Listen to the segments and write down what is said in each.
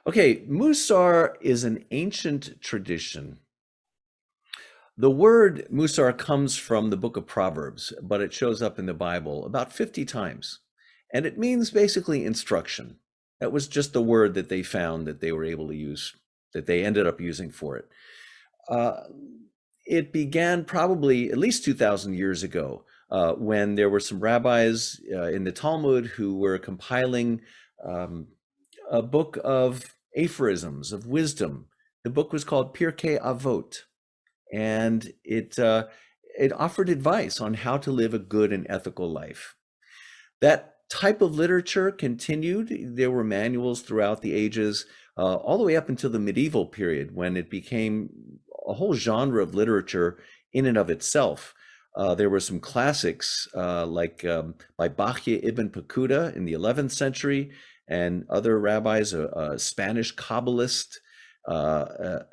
Okay, Mussar is an ancient tradition. The word Mussar comes from the book of Proverbs, but it shows up in the Bible about 50 times. And it means basically instruction. That was just the word that they found that they were able to use, that they ended up using for it. Uh, it began probably at least 2,000 years ago when there were some rabbis in the Talmud who were compiling um, a book of aphorisms, of wisdom. The book was called Pirkei Avot, and it offered advice on how to live a good and ethical life. That type of literature continued. There were manuals throughout the ages, all the way up until the medieval period, when it became a whole genre of literature in and of itself. There were some classics by Bachya ibn Pakuda in the 11th century, and other rabbis, a Spanish Kabbalist, a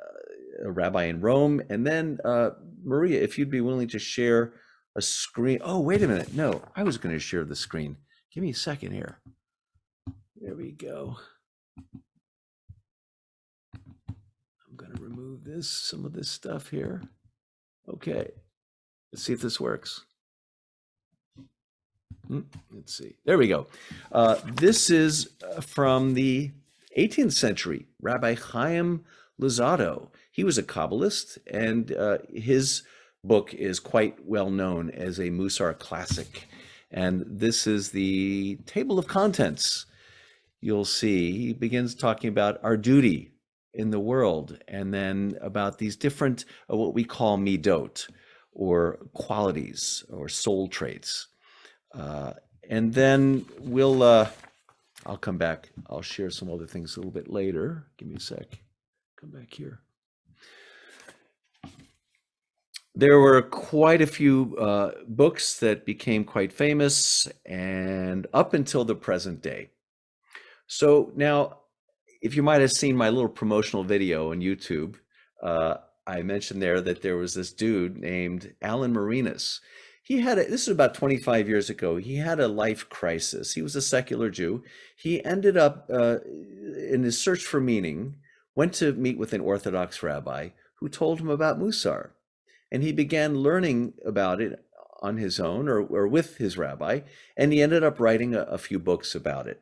rabbi in Rome. And then, Maria, if you'd be willing to share a screen. Oh, wait a minute. No, I was going to share the screen. Give me a second here. There we go. I'm going to remove some of this stuff here. Okay. Let's see if this works. Let's see. There we go. This is from the 18th century, Rabbi Chaim Luzzatto. He was a Kabbalist, and his book is quite well known as a Mussar classic. And this is the table of contents. You'll see he begins talking about our duty in the world, and then about these different, what we call midot, or qualities, or soul traits. And then I'll come back. I'll share some other things a little bit later. Give me a sec. Come back here. There were quite a few books that became quite famous, and up until the present day. So now, if you might have seen my little promotional video on YouTube, I mentioned there that there was this dude named Alan Marinus. This is about 25 years ago, he had a life crisis. He was a secular Jew. He ended up, in his search for meaning, went to meet with an Orthodox rabbi who told him about Mussar. And he began learning about it on his own, or with his rabbi, and he ended up writing a few books about it.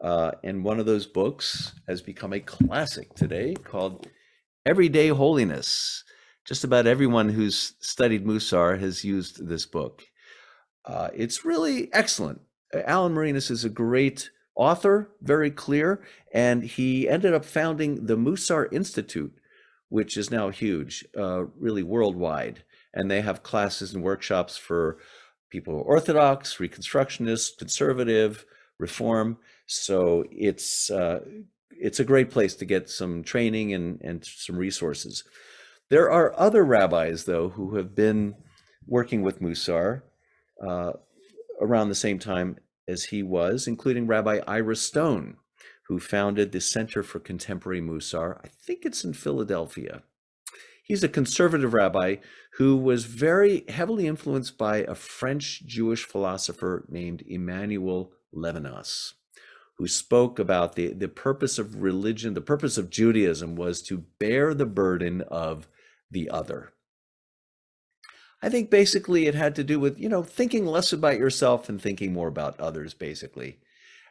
And one of those books has become a classic today, called Everyday Holiness. Just about everyone who's studied Mussar has used this book. It's really excellent. Alan Marinus is a great author, very clear, and he ended up founding the Mussar Institute, which is now huge, really worldwide. And they have classes and workshops for people who are Orthodox, Reconstructionist, Conservative, Reform. So it's a great place to get some training and some resources. There are other rabbis, though, who have been working with Mussar around the same time as he was, including Rabbi Ira Stone, who founded the Center for Contemporary Mussar. I think it's in Philadelphia. He's a conservative rabbi who was very heavily influenced by a French Jewish philosopher named Emmanuel Levinas, who spoke about the purpose of religion. The purpose of Judaism was to bear the burden of the other. I think basically it had to do with, thinking less about yourself and thinking more about others, basically.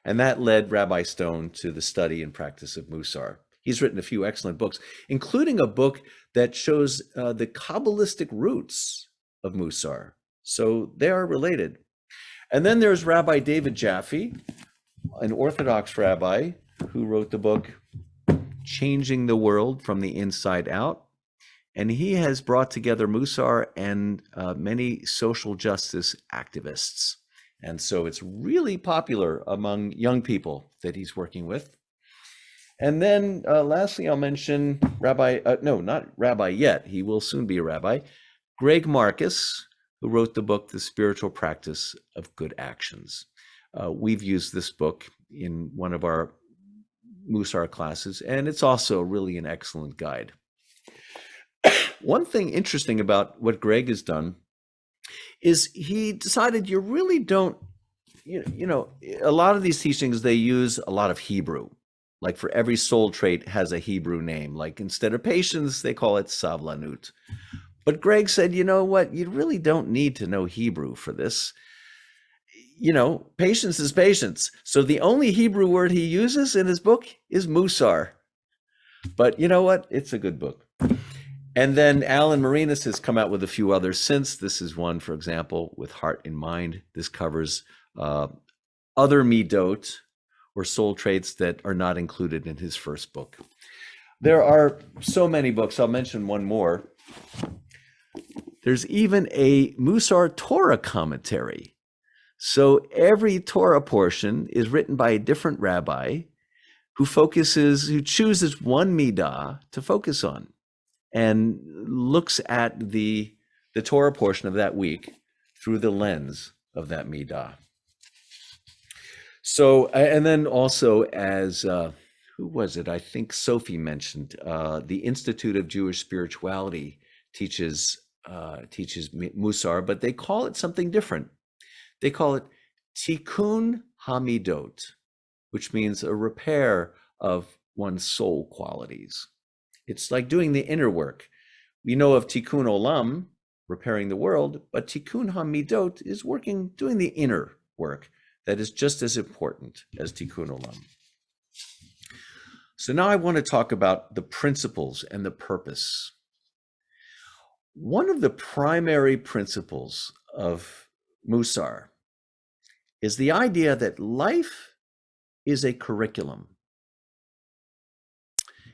And that led Rabbi Stone to the study and practice of Mussar. He's written a few excellent books, including a book that shows the Kabbalistic roots of Mussar. So they are related. And then there's Rabbi David Jaffe, an Orthodox rabbi who wrote the book Changing the World from the Inside Out. And he has brought together Mussar and many social justice activists. And so it's really popular among young people that he's working with. And then lastly, I'll mention not rabbi yet, he will soon be a rabbi, Greg Marcus, who wrote the book, The Spiritual Practice of Good Actions. We've used this book in one of our Mussar classes, and it's also really an excellent guide. One thing interesting about what Greg has done is he decided you really don't, a lot of these teachings, they use a lot of Hebrew. Like for every soul trait has a Hebrew name. Like instead of patience, they call it savlanut. But Greg said, you know what? You really don't need to know Hebrew for this. Patience is patience. So the only Hebrew word he uses in his book is Mussar. But you know what? It's a good book. And then Alan Marinas has come out with a few others since. This is one, for example, with Heart in Mind. This covers other midot, or soul traits that are not included in his first book. There are so many books. I'll mention one more. There's even a Mussar Torah commentary. So every Torah portion is written by a different rabbi who chooses one midah to focus on and looks at the Torah portion of that week through the lens of that midah. So, and then also, as who was it? I think Sophie mentioned, the Institute of Jewish Spirituality teaches Mussar, but they call it something different. They call it Tikkun Hamidot, which means a repair of one's soul qualities. It's like doing the inner work. We know of Tikkun Olam, repairing the world, but Tikkun Hamidot is doing the inner work that is just as important as Tikkun Olam. So now I want to talk about the principles and the purpose. One of the primary principles of Mussar is the idea that life is a curriculum.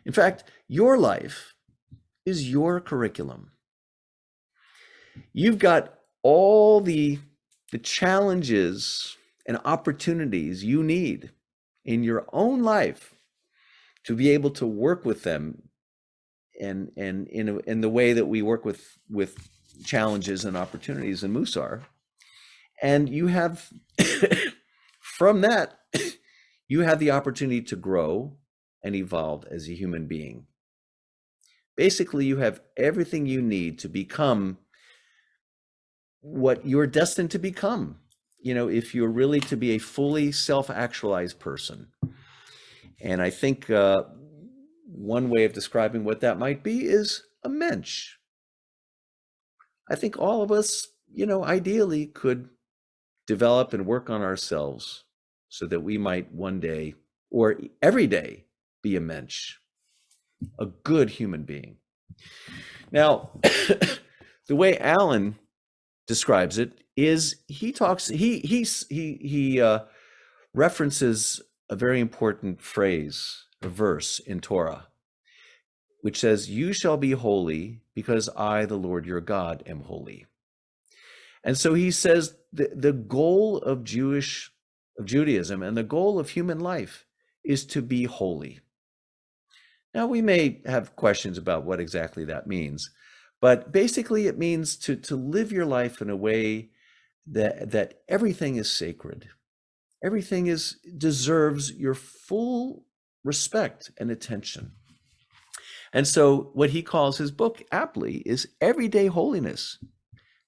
In fact, your life is your curriculum. You've got all the challenges and opportunities you need in your own life to be able to work with them and in the way that we work with challenges and opportunities in Mussar. And you have, from that, you have the opportunity to grow and evolve as a human being. Basically, you have everything you need to become what you're destined to become, if you're really to be a fully self-actualized person. And I think one way of describing what that might be is a mensch. I think all of us, ideally could develop and work on ourselves so that we might one day or every day be a mensch, a good human being. Now, the way Alan describes it is he references a very important phrase, a verse in Torah, which says, "You shall be holy because I, the Lord your God, am holy." And so he says the goal of Judaism and the goal of human life is to be holy. Now, we may have questions about what exactly that means, but basically it means to live your life in a way that everything is sacred. Everything deserves your full respect and attention. And so what he calls his book aptly is Everyday Holiness.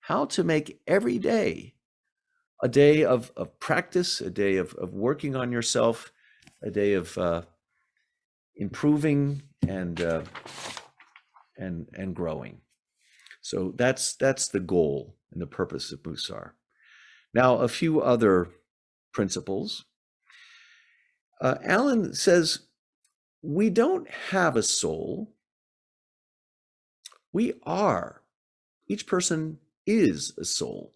How to make every day a day of practice, a day of working on yourself, a day of improving and growing. So that's the goal and the purpose of Mussar. Now, a few other principles. Alan says, we don't have a soul. We are. Each person is a soul,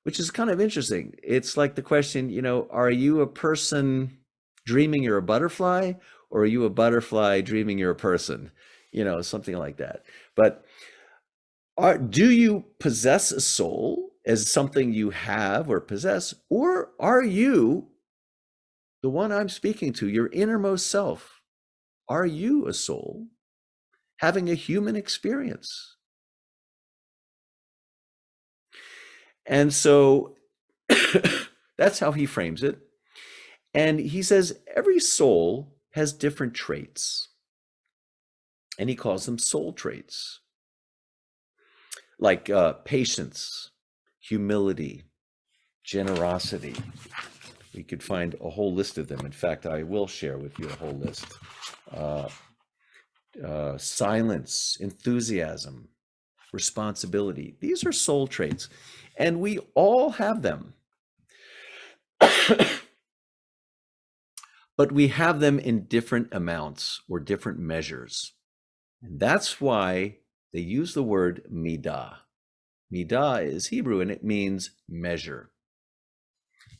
which is kind of interesting. It's like the question, are you a person dreaming you're a butterfly, or are you a butterfly dreaming you're a person? Something like that. But do you possess a soul as something you have or possess, or are you the one I'm speaking to, your innermost self? Are you a soul having a human experience? And so that's how he frames it. And he says every soul has different traits, and he calls them soul traits, like patience, humility, generosity, We could find a whole list of them. In fact, I will share with you a whole list. Uh, Silence, enthusiasm, responsibility. These are soul traits, and we all have them. But we have them in different amounts or different measures. And that's why they use the word midah. Midah is Hebrew and it means measure.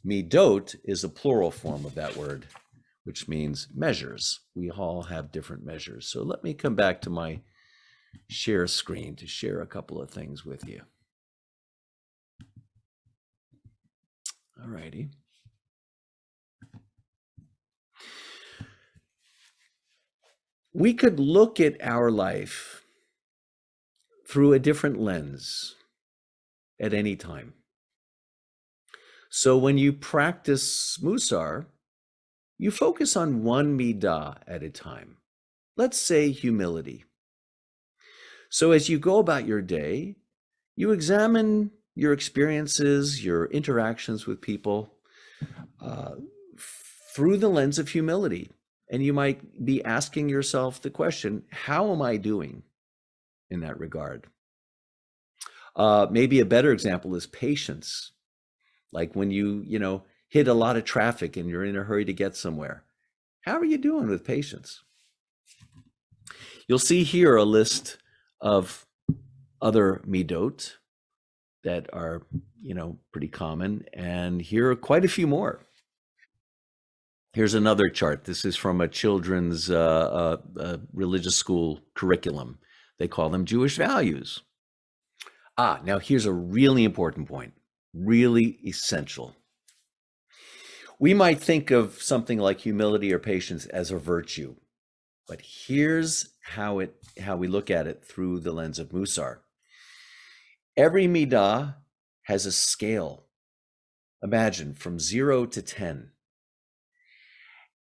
Midot is a plural form of that word, which means measures. We all have different measures. So let me come back to my share screen to share a couple of things with you. All righty. We could look at our life through a different lens at any time. So when you practice Mussar, you focus on one midah at a time. Let's say humility. So as you go about your day, you examine your experiences, your interactions with people through the lens of humility. And you might be asking yourself the question, how am I doing in that regard? Maybe a better example is patience. Like when you hit a lot of traffic and you're in a hurry to get somewhere. How are you doing with patience? You'll see here a list of other midot that are, pretty common. And here are quite a few more. Here's another chart. This is from a children's religious school curriculum. They call them Jewish values. Now here's a really important point, really essential. We might think of something like humility or patience as a virtue, but here's how we look at it through the lens of Mussar. Every midah has a scale. Imagine from 0 to 10.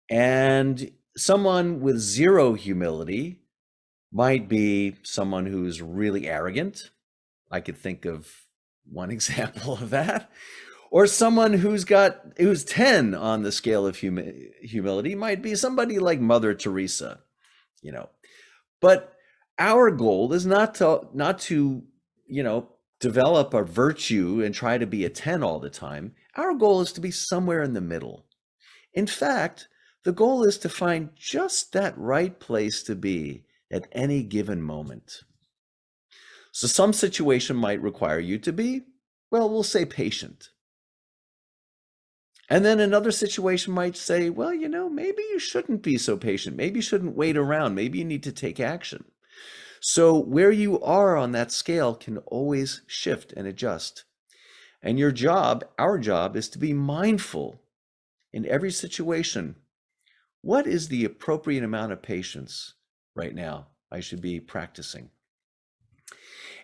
And someone with 0 humility might be someone who's really arrogant. I could think of one example of that. Or someone who's 10 on the scale of humility might be somebody like Mother Teresa, But our goal is not to develop a virtue and try to be a 10 all the time. Our goal is to be somewhere in the middle. In fact, the goal is to find just that right place to be at any given moment. So some situation might require you to be, we'll say patient. And then another situation might say, maybe you shouldn't be so patient. Maybe you shouldn't wait around. Maybe you need to take action. So where you are on that scale can always shift and adjust. And our job is to be mindful in every situation. What is the appropriate amount of patience right now I should be practicing?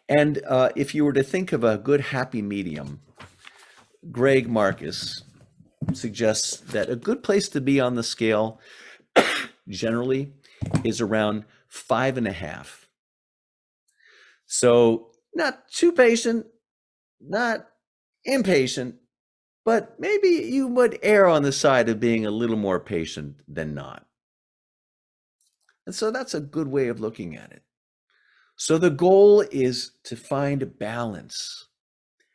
And if you were to think of a good happy medium, Greg Marcus suggests that a good place to be on the scale generally is around 5.5. So not too patient, not impatient, but maybe you would err on the side of being a little more patient than not. And so that's a good way of looking at it. So the goal is to find a balance.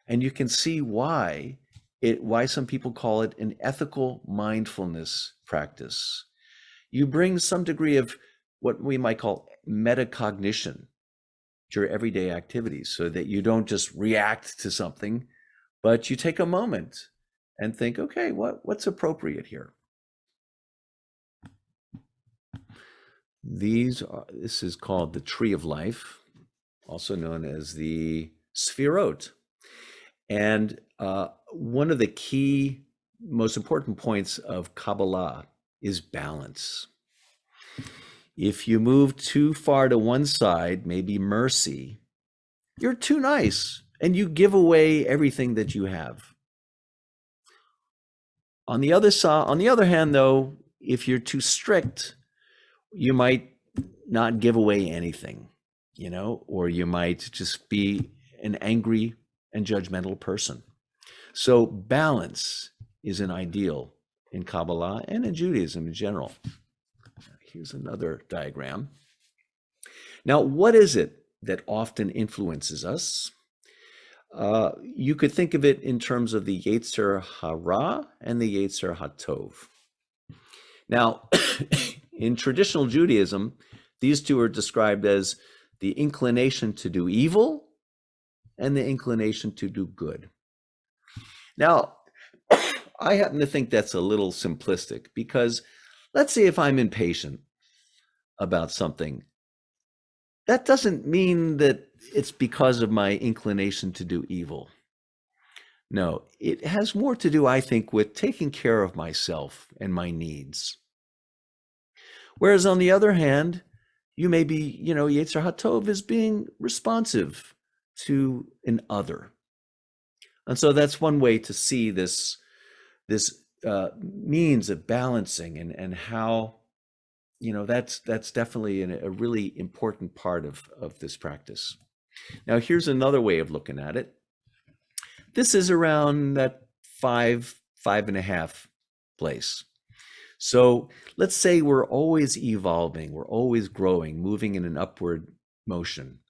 And you can see why some people call it an ethical mindfulness practice. You bring some degree of what we might call metacognition to your everyday activities so that you don't just react to something, but you take a moment and think, okay, what's appropriate here? This is called the Tree of Life, also known as the Sphirot. And one of the key, most important points of Kabbalah is balance. If you move too far to one side, maybe mercy, you're too nice and you give away everything that you have. On the other hand, though, if you're too strict, you might not give away anything, or you might just be an angry and judgmental person. So balance is an ideal in Kabbalah and in Judaism in general. Here's another diagram. Now, what is it that often influences us? You could think of it in terms of the Yetzer Hara and the Yetzer Hatov. Now, in traditional Judaism, these two are described as the inclination to do evil and the inclination to do good. Now, I happen to think that's a little simplistic because let's say if I'm impatient about something, that doesn't mean that it's because of my inclination to do evil. No, it has more to do, I think, with taking care of myself and my needs. Whereas on the other hand, you may be, Yetzer HaTov is being responsive to an other. And so that's one way to see this means of balancing and how, that's definitely a really important part of this practice. Now, here's another way of looking at it. This is around that 5.5 place. So let's say we're always evolving, we're always growing, moving in an upward motion.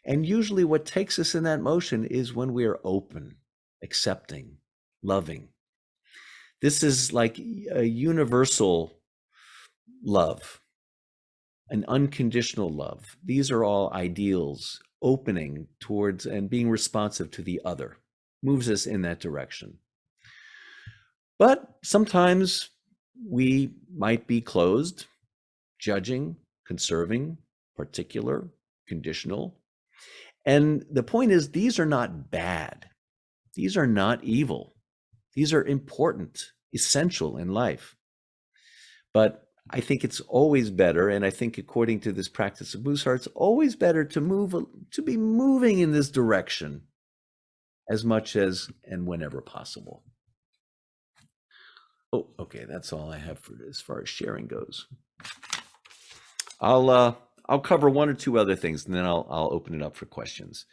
And usually what takes us in that motion is when we are open, accepting, loving. This is like a universal love, an unconditional love. These are all ideals, opening towards and being responsive to the other, moves us in that direction. But sometimes we might be closed, judging, conserving, particular, conditional. And the point is, these are not bad. These are not evil. These are important, essential in life. But I think it's always better, and I think according to this practice of Mussar, it's always better to be moving in this direction as much as and whenever possible. Oh, okay, that's all I have for as far as sharing goes. I'll cover one or two other things, and then I'll open it up for questions.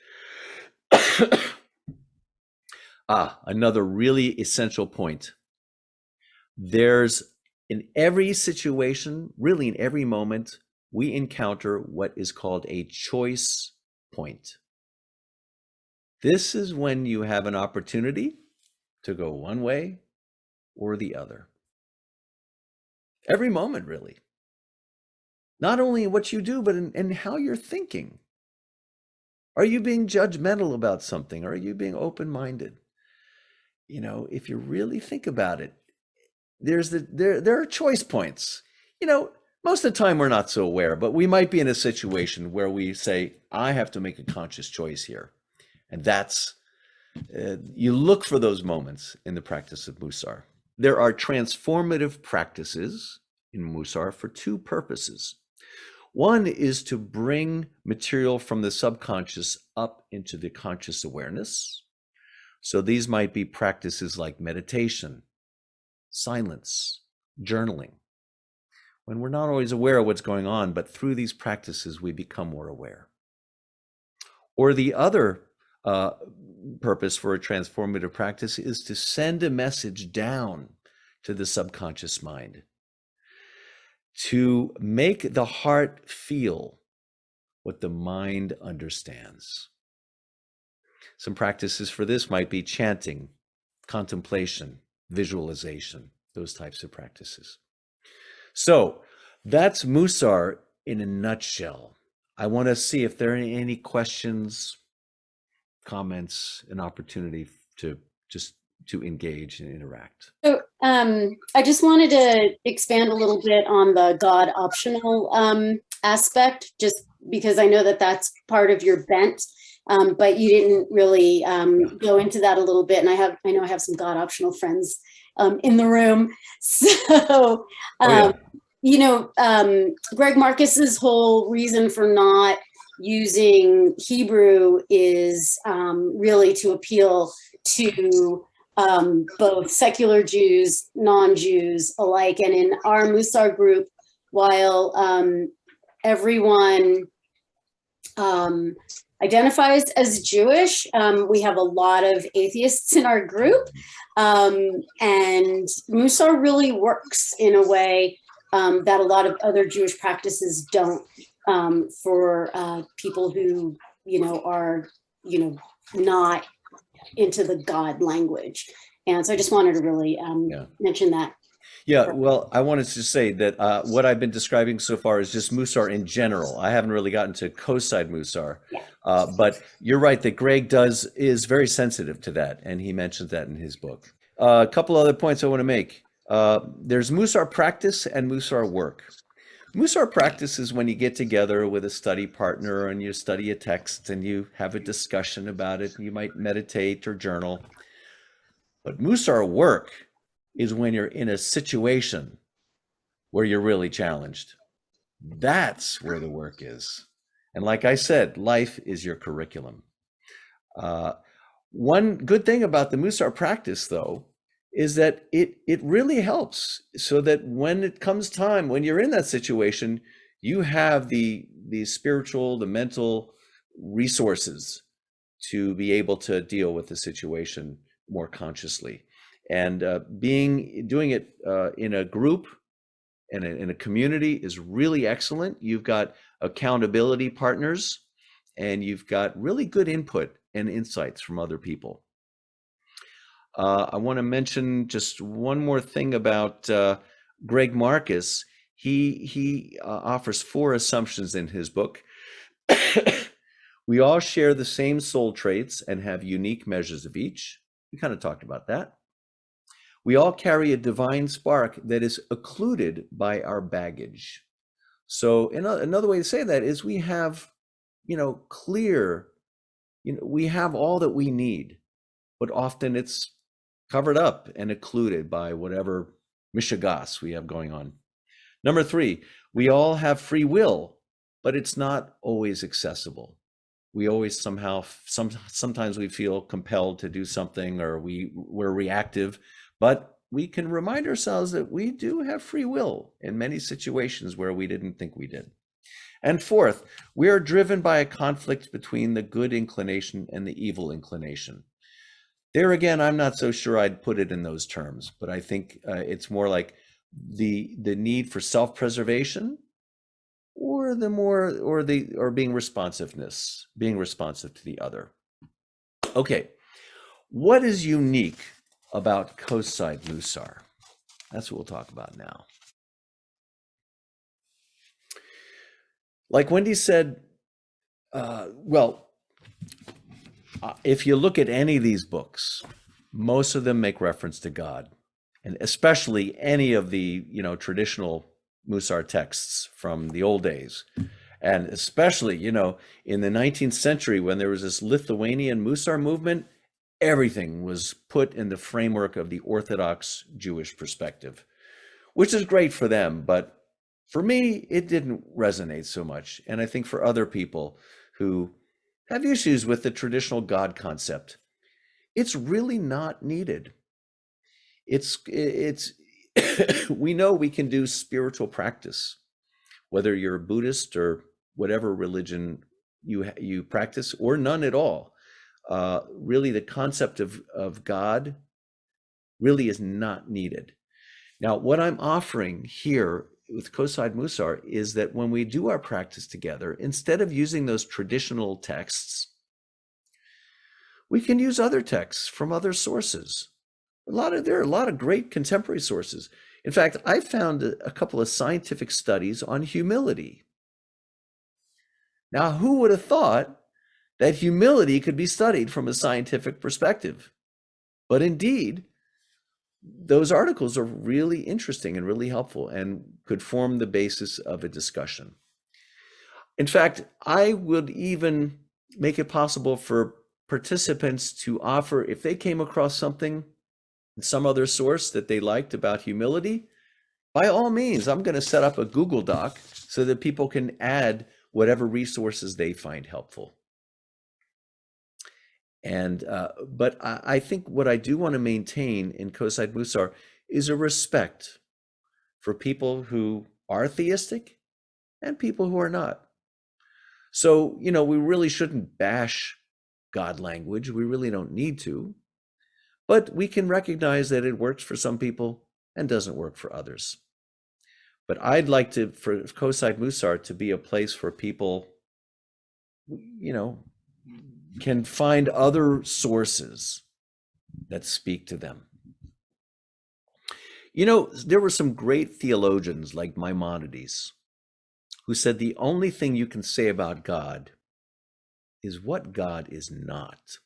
Another really essential point. There's in every situation, really in every moment, we encounter what is called a choice point. This is when you have an opportunity to go one way or the other. Every moment, really. Not only in what you do, but in how you're thinking. Are you being judgmental about something? Or are you being open-minded? If you really think about it, there are choice points. Most of the time we're not so aware, but we might be in a situation where we say, I have to make a conscious choice here. And that's, you look for those moments in the practice of Mussar. There are transformative practices in Mussar for two purposes. One is to bring material from the subconscious up into the conscious awareness. So these might be practices like meditation, silence, journaling. When we're not always aware of what's going on, but through these practices, we become more aware. Or the other purpose for a transformative practice is to send a message down to the subconscious mind, to make the heart feel what the mind understands. Some practices for this might be chanting, contemplation, visualization, those types of practices. So that's Mussar in a nutshell. I want to see if there are any questions, comments, an opportunity to engage and interact. So I just wanted to expand a little bit on the God optional aspect, just because I know that that's part of your bent, but you didn't really go into that a little bit. And I know I have some God optional friends in the room. So, Greg Marcus's whole reason for not using Hebrew is really to appeal to both secular Jews, non-Jews alike. And in our Mussar group, while everyone identifies as Jewish. We have a lot of atheists in our group. And Mussar really works in a way that a lot of other Jewish practices don't, for people who, are, not into the God language. And so I just wanted to really Yeah. mention that. Yeah, well, I wanted to say that what I've been describing so far is just Mussar in general. I haven't really gotten to Coastside Mussar, Yeah. but you're right that Greg is very sensitive to that, and he mentions that in his book. A couple other points I want to make. There's Mussar practice and Mussar work. Mussar practice is when you get together with a study partner and you study a text and you have a discussion about it. You might meditate or journal. But Mussar work is when you're in a situation where you're really challenged. That's where the work is. And like I said, life is your curriculum. Uh, One good thing about the Mussar practice, though, is that it really helps so that when it comes time, when you're in that situation, you have the spiritual, the mental resources to be able to deal with the situation more consciously. And doing it in a group and in a community is really excellent. You've got accountability partners, and you've got really good input and insights from other people. I want to mention just one more thing about Greg Marcus. He offers 4 assumptions in his book. We all share the same soul traits and have unique measures of each. We kind of talked about that. We all carry a divine spark that is occluded by our baggage. So another way to say that is we have, clear, we have all that we need, but often it's covered up and occluded by whatever mishigas we have going on. Number 3, we all have free will, but it's not always accessible. We always sometimes we feel compelled to do something, or we're reactive, but we can remind ourselves that we do have free will in many situations where we didn't think we did. And 4th, we are driven by a conflict between the good inclination and the evil inclination. There again, I'm not so sure I'd put it in those terms, but I think it's more like the need for self-preservation, or being responsive to the other. Okay, what is unique about Coastside Mussar? That's what we'll talk about now. Like Wendy said, if you look at any of these books, most of them make reference to God, and especially any of the traditional Mussar texts from the old days. And especially, in the 19th century, when there was this Lithuanian Mussar movement, everything was put in the framework of the Orthodox Jewish perspective, which is great for them. But for me, it didn't resonate so much. And I think for other people who have issues with the traditional God concept, it's really not needed. It's we know we can do spiritual practice, whether you're a Buddhist or whatever religion you practice, or none at all. Really, the concept of God really is not needed. Now, what I'm offering here with Coastside Mussar is that when we do our practice together, instead of using those traditional texts, we can use other texts from other sources. There are a lot of great contemporary sources. In fact, I found a couple of scientific studies on humility. Now, who would have thought that humility could be studied from a scientific perspective? But indeed, those articles are really interesting and really helpful and could form the basis of a discussion. In fact, I would even make it possible for participants to offer, if they came across something, some other source that they liked about humility, by all means, I'm going to set up a Google Doc so that people can add whatever resources they find helpful. And but I think what I do want to maintain in Coastside Mussar is a respect for people who are theistic and people who are not. So, we really shouldn't bash God language. We really don't need to, but we can recognize that it works for some people and doesn't work for others. But I'd like for Coastside Mussar to be a place where people, you know, can find other sources that speak to them. There were some great theologians like Maimonides who said the only thing you can say about God is what God is not.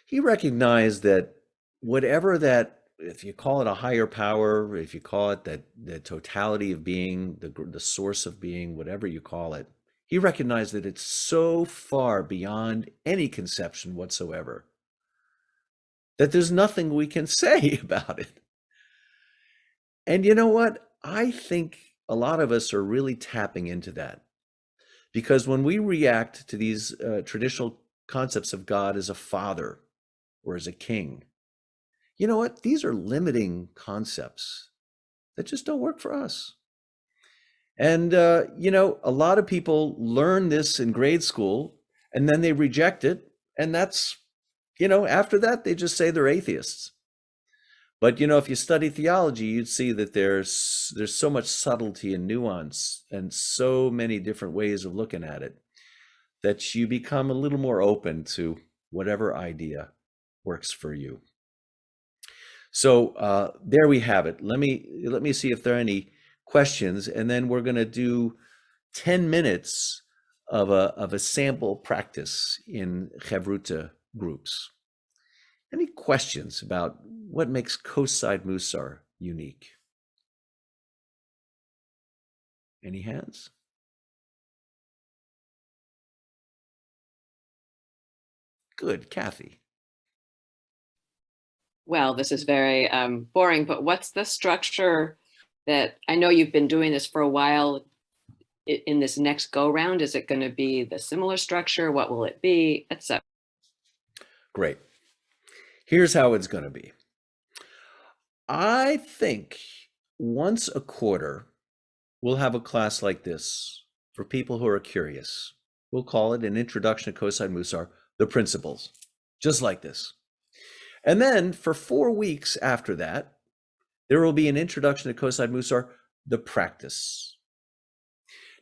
He recognized that whatever that, if you call it a higher power, if you call it that the totality of being, the source of being, whatever you call it, he recognized that it's so far beyond any conception whatsoever that there's nothing we can say about it. And you know what? I think a lot of us are really tapping into that, because when we react to these traditional concepts of God as a father or as a king, you know what? These are limiting concepts that just don't work for us. And, a lot of people learn this in grade school and then they reject it. And that's, after that, they just say they're atheists. But, if you study theology, you'd see that there's so much subtlety and nuance and so many different ways of looking at it that you become a little more open to whatever idea works for you. So there we have it. Let me see if there are any questions, and then we're going to do 10 minutes of a sample practice in Chavruta groups. Any questions about what makes Coastside Mussar unique? Any hands? Good, Kathy. Well, this is very boring, but what's the structure that, I know you've been doing this for a while, in this next go round? Is it going to be the similar structure? What will it be, etc.? Great. Here's how it's going to be. I think once a quarter, we'll have a class like this for people who are curious. We'll call it an introduction to Coastside Mussar, the principles, just like this. And then for 4 weeks after that, there will be an introduction to Coastside Mussar, the practice.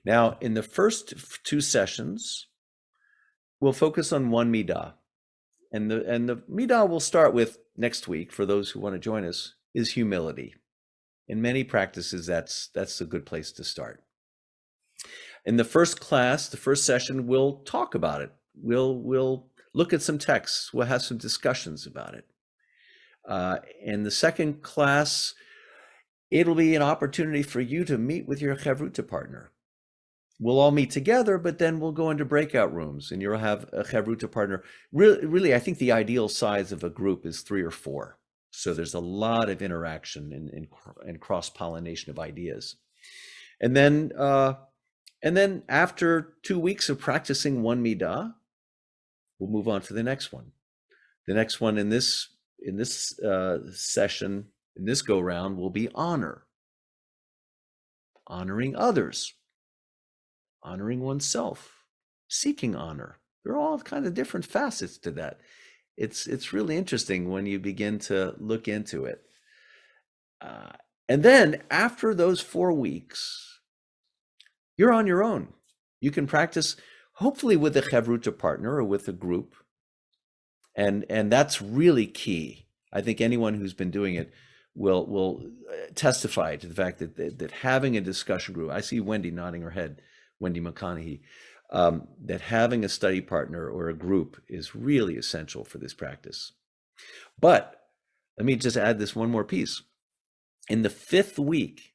Now, in the first 2 sessions, we'll focus on one midah. And the midah we'll start with next week, for those who want to join us, is humility. In many practices, that's a good place to start. In the first class, the first session, we'll talk about it. We'll look at some texts. We'll have some discussions about it. In the second class, it'll be an opportunity for you to meet with your Chavruta partner. We'll all meet together, but then we'll go into breakout rooms and you'll have a Chavruta partner. Really, I think the ideal size of a group is 3 or 4. So there's a lot of interaction and cross-pollination of ideas. And then after 2 weeks of practicing one midah, we'll move on to the next one. The next one in this session, in this go round, will be honor. Honoring others. Honoring oneself. Seeking honor. They're all kind of different facets to that. It's really interesting when you begin to look into it. And then after those 4 weeks, you're on your own. You can practice, hopefully with a Chavruta partner or with a group. And that's really key. I think anyone who's been doing it will testify to the fact that having a discussion group, I see Wendy nodding her head, Wendy McConaughey, that having a study partner or a group is really essential for this practice. But let me just add this one more piece. In the 5th week,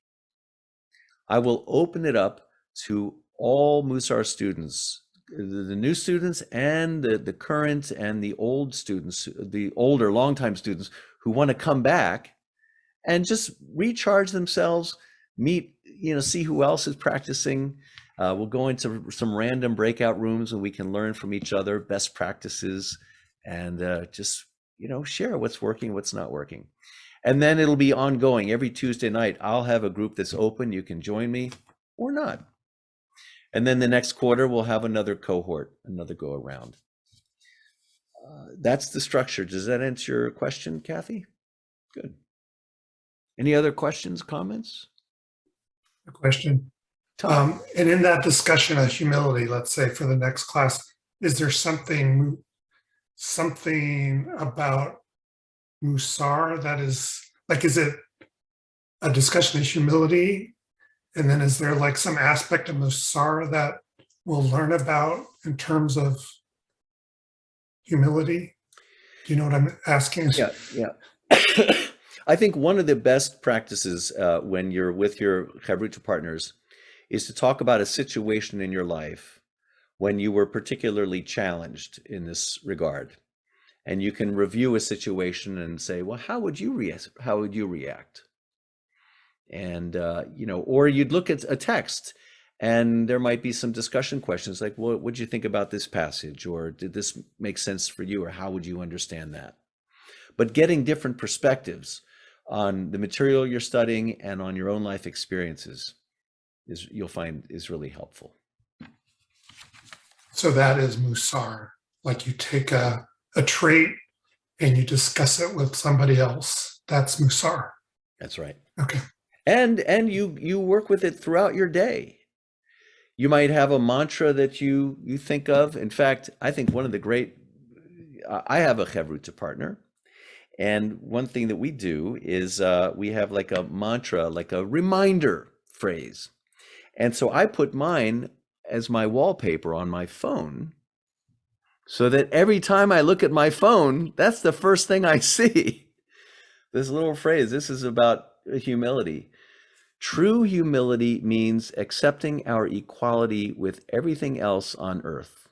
I will open it up to all Mussar students, the new students and the current and the old students, the older, longtime students who want to come back and just recharge themselves, meet, see who else is practicing. We'll go into some random breakout rooms and we can learn from each other, best practices, and just, share what's working, what's not working. And then it'll be ongoing. Every Tuesday night, I'll have a group that's open. You can join me or not. And then the next quarter, we'll have another cohort, another go around. That's the structure. Does that answer your question, Kathy? Good. Any other questions, comments? A question. Tom? And in that discussion of humility, let's say for the next class, is there something about Mussar that is like, is it a discussion of humility? And then is there like some aspect of Mussar that we'll learn about in terms of humility? Do you know what I'm asking? Yeah. I think one of the best practices when you're with your Chavruta partners is to talk about a situation in your life when you were particularly challenged in this regard. And you can review a situation and say, well, how would you react? And, or you'd look at a text and there might be some discussion questions like, well, what did you think about this passage? Or did this make sense for you? Or how would you understand that? But getting different perspectives on the material you're studying and on your own life experiences you'll find is really helpful. So that is Mussar. Like you take a trait and you discuss it with somebody else. That's Mussar. That's right. Okay. And you work with it throughout your day. You might have a mantra that you think of. In fact, I think one of the great, I have a Chavruta partner. And one thing that we do is we have like a mantra, like a reminder phrase. And so I put mine as my wallpaper on my phone so that every time I look at my phone, that's the first thing I see. This little phrase, this is about humility. True humility means accepting our equality with everything else on earth,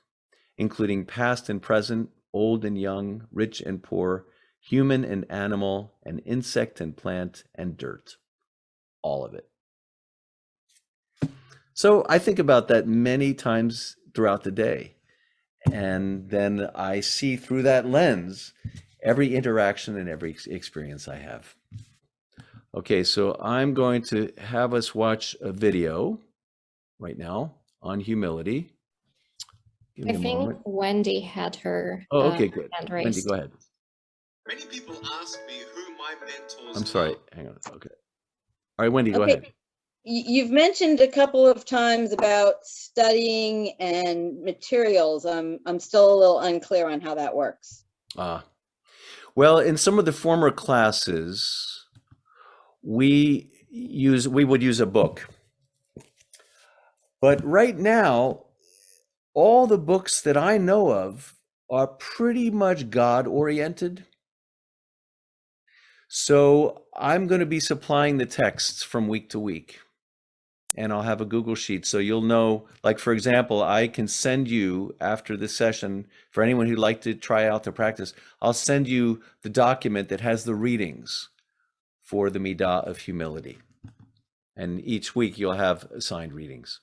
including past and present, old and young, rich and poor, human and animal, and insect and plant and dirt, all of it. So I think about that many times throughout the day. And then I see through that lens every interaction and every experience I have. Okay, so I'm going to have us watch a video right now on humility. Give me I a think moment. Wendy had her Oh, okay, good. hand Wendy, raised. go ahead. Many people ask me who my mentors I'm sorry. are. Hang on. Okay. All right, Wendy, go Okay. ahead. You've mentioned a couple of times about studying and materials. I'm still a little unclear on how that works. Well, in some of the former classes, we would use a book. But right now, all the books that I know of are pretty much God-oriented. So I'm going to be supplying the texts from week to week. And I'll have a Google Sheet. So you'll know, like, for example, I can send you after this session, for anyone who'd like to try out the practice, I'll send you the document that has the readings for the Midah of humility. And each week you'll have assigned readings.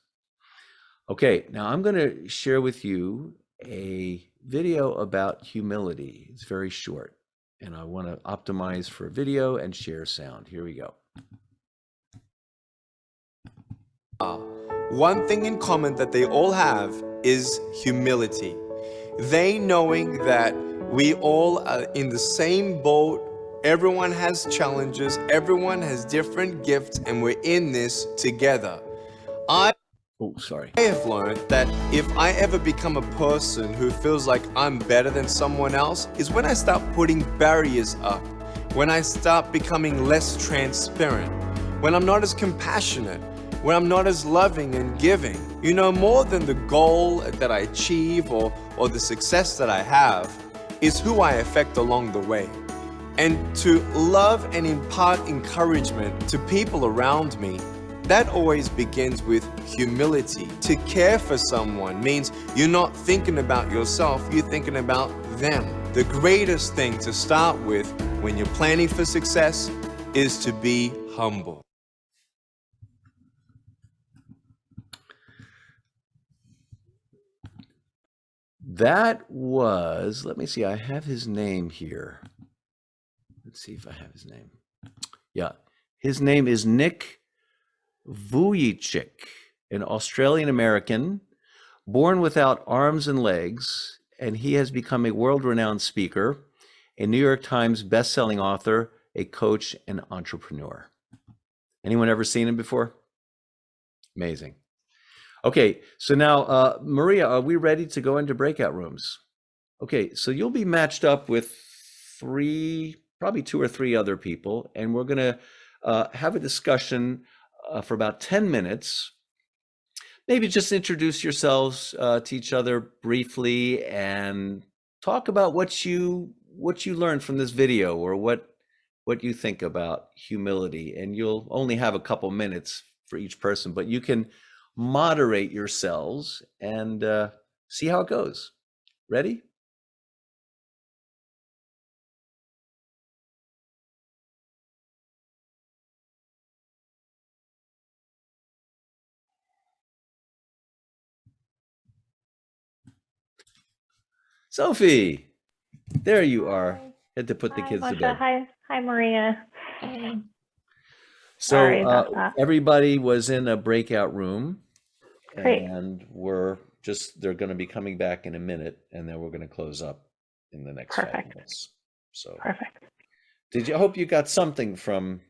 Okay, now I'm going to share with you a video about humility. It's very short. And I want to optimize for video and share sound. Here we go. One thing in common that they all have is humility. They knowing that we all are in the same boat, everyone has challenges, everyone has different gifts, and we're in this together. I have learned that if I ever become a person who feels like I'm better than someone else is when I start putting barriers up, when I start becoming less transparent, when I'm not as compassionate, when I'm not as loving and giving. You know, more than the goal that I achieve or the success that I have is who I affect along the way. And to love and impart encouragement to people around me, that always begins with humility. To care for someone means you're not thinking about yourself, you're thinking about them. The greatest thing to start with when you're planning for success is to be humble. That was, let me see, I have his name here. Let's see if I have his name. Yeah, his name is Nick Vujicic, an Australian American born without arms and legs, and he has become a world-renowned speaker, a New York Times best-selling author, a coach, and entrepreneur. Anyone ever seen him before? Amazing. Okay, so now, Maria, are we ready to go into breakout rooms? Okay, so you'll be matched up with probably two or three other people, and we're going to have a discussion for about 10 minutes. Maybe just introduce yourselves to each other briefly and talk about what you learned from this video, or what you think about humility. And you'll only have a couple minutes for each person, but you can moderate yourselves and see how it goes. Ready? Sophie, there you are. Had to put the Hi, kids to Masha. bed. Hi, Maria. So Sorry about that. everybody was in a breakout room, Great. and they're going to be coming back in a minute, and then we're going to close up in the next 5 Perfect. minutes. So Perfect. I hope you got something from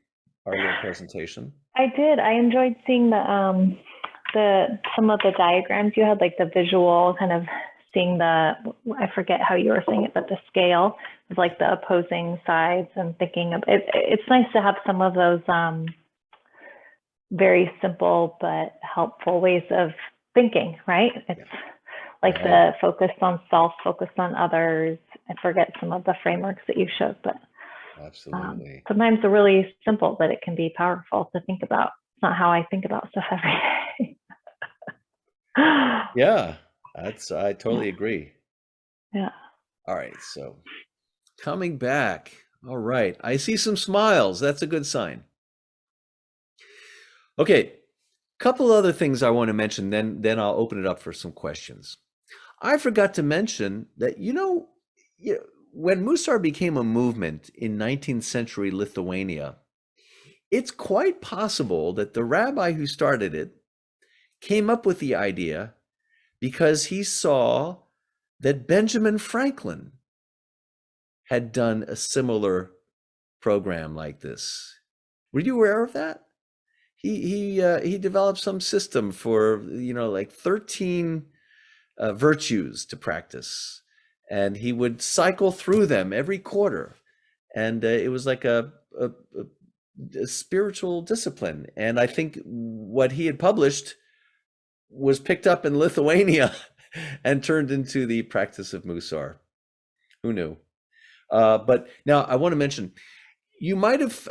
our little presentation? I did. I enjoyed seeing some of the diagrams you had, like the visual kind of seeing I forget how you were saying it, but the scale of like the opposing sides, and thinking of it. It's nice to have some of those very simple but helpful ways of thinking, right? It's like the focus on self, focus on others. I forget some of the frameworks that you showed, but Absolutely. sometimes they're really simple, but it can be powerful to think about. It's not how I think about stuff every day. Yeah, I totally agree. Yeah. All right, so coming back. All right, I see some smiles. That's a good sign. Okay, couple other things I want to mention, then I'll open it up for some questions. I forgot to mention that, when Mussar became a movement in 19th century Lithuania, it's quite possible that the rabbi who started it came up with the idea because he saw that Benjamin Franklin had done a similar program like this. Were you aware of that? He developed some system for, like 13 virtues to practice, and he would cycle through them every quarter, and it was like a spiritual discipline. And I think what he had published was picked up in Lithuania and turned into the practice of Mussar. Who knew? But now I want to mention,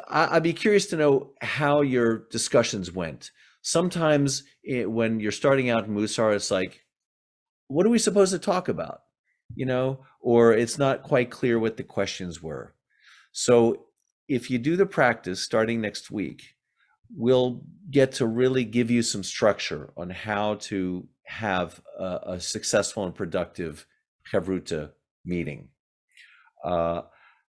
I'd be curious to know how your discussions went. Sometimes when you're starting out in Mussar, it's like, what are we supposed to talk about? Or it's not quite clear what the questions were. So if you do the practice starting next week, we'll get to really give you some structure on how to have a successful and productive Chavruta meeting.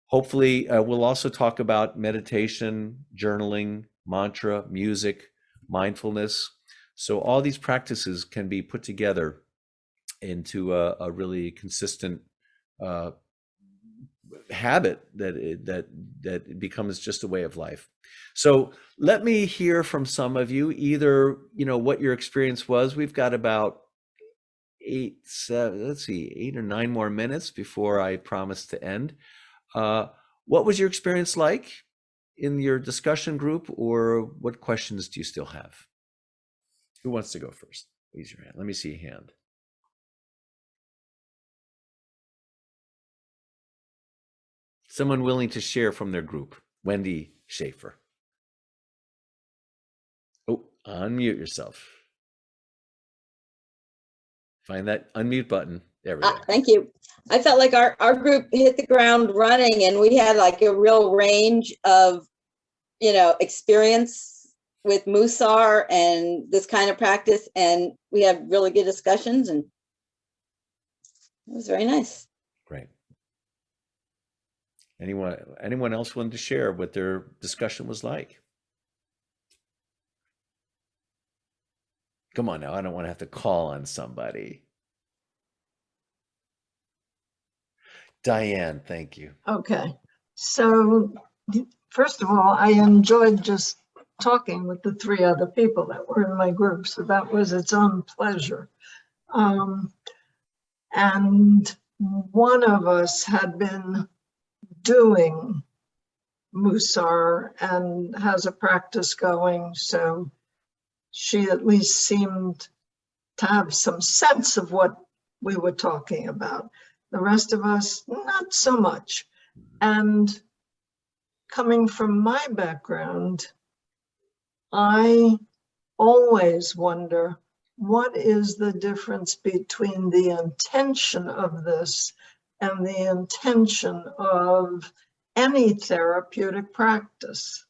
Hopefully, we'll also talk about meditation, journaling, mantra, music, mindfulness. So all these practices can be put together into a really consistent habit that becomes just a way of life. So let me hear from some of you, either what your experience was. We've got about 8 or 9 more minutes before I promise to end. What was your experience like in your discussion group, or what questions do you still have? Who wants to go first? Raise your hand. Let me see a hand. Someone willing to share from their group. Wendy Schaefer. Oh, unmute yourself. Find that unmute button. There we go. Thank you. I felt like our group hit the ground running, and we had like a real range of, experience with Mussar and this kind of practice. And we had really good discussions, and it was very nice. Great. Anyone else wanted to share what their discussion was like? Come on now, I don't want to have to call on somebody. Diane, thank you. Okay, so first of all, I enjoyed just talking with the three other people that were in my group, so that was its own pleasure. And one of us had been doing Mussar and has a practice going, so she at least seemed to have some sense of what we were talking about. The rest of us, not so much. And coming from my background, I always wonder, what is the difference between the intention of this and the intention of any therapeutic practice?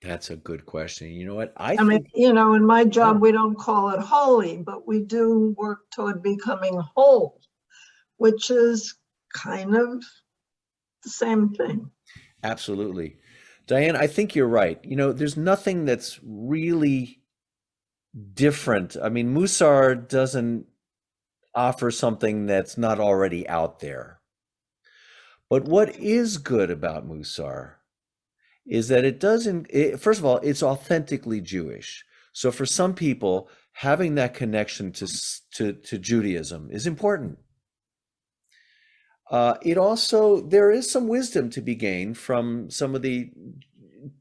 That's a good question. You know what? I mean, think, you know, in my job, we don't call it holy, but we do work toward becoming whole, which is kind of the same thing. absolutely. Diane, I think you're right. You know, there's nothing that's really different. I mean, Mussar doesn't offer something that's not already out there. But what is good about Mussar is that it doesn't, first of all, it's authentically Jewish. So for some people, having that connection to Judaism is important. It also, there is some wisdom to be gained from some of the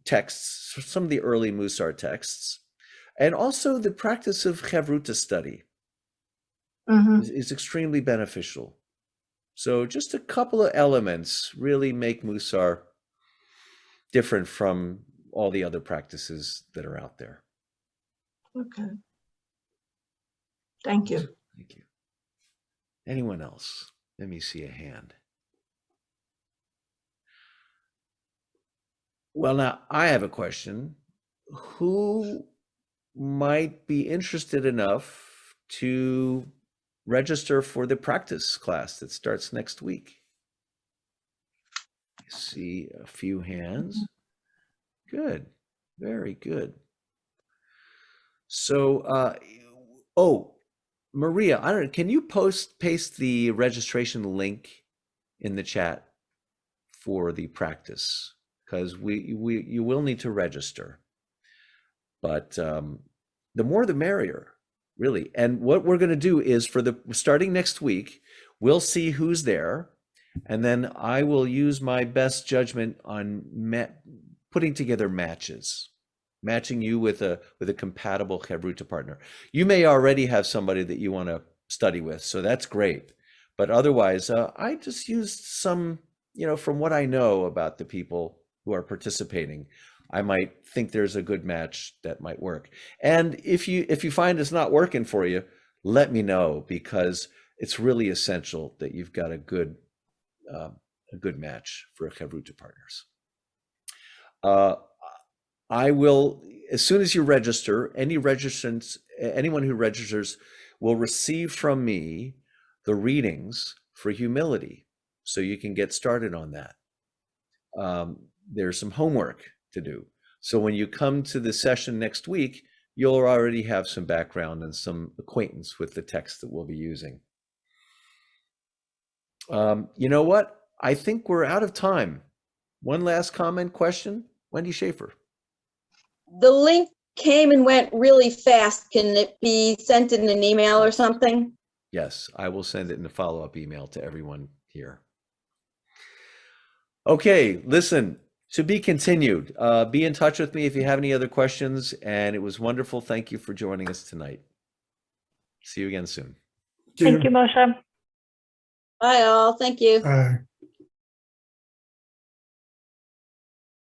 texts, some of the early Mussar texts, and also the practice of Chavruta study is extremely beneficial. So just a couple of elements really make Mussar different from all the other practices that are out there. Okay. Thank you. Thank you. Anyone else? Let me see a hand. Well, now I have a question. Who might be interested enough to register for the practice class that starts next week? I see a few hands. Good. Very good. So, oh, Maria, I don't know, can you paste the registration link in the chat for the practice? Because you will need to register. But the more the merrier, really. And what we're going to do is starting next week, we'll see who's there, and then I will use my best judgment on putting together matches, matching you with a compatible Chavruta partner. You may already have somebody that you want to study with, so that's great. But otherwise, I just used some, from what I know about the people who are participating, I might think there's a good match that might work. And if you find it's not working for you, let me know, because it's really essential that you've got a good match for Chavruta partners. I will, as soon as you register, anyone who registers will receive from me the readings for humility, so you can get started on that. There's some homework to do. So when you come to the session next week, you'll already have some background and some acquaintance with the text that we'll be using. You know what? I think we're out of time. One last comment, question, Wendy Schaefer. The link came and went really fast. Can it be sent in an email or something? Yes, I will send it in a follow-up email to everyone here. Okay, listen, to be continued. Be in touch with me if you have any other questions, and it was wonderful. Thank you for joining us tonight. See you again soon. Thank you, Moshe. Bye all. Thank you.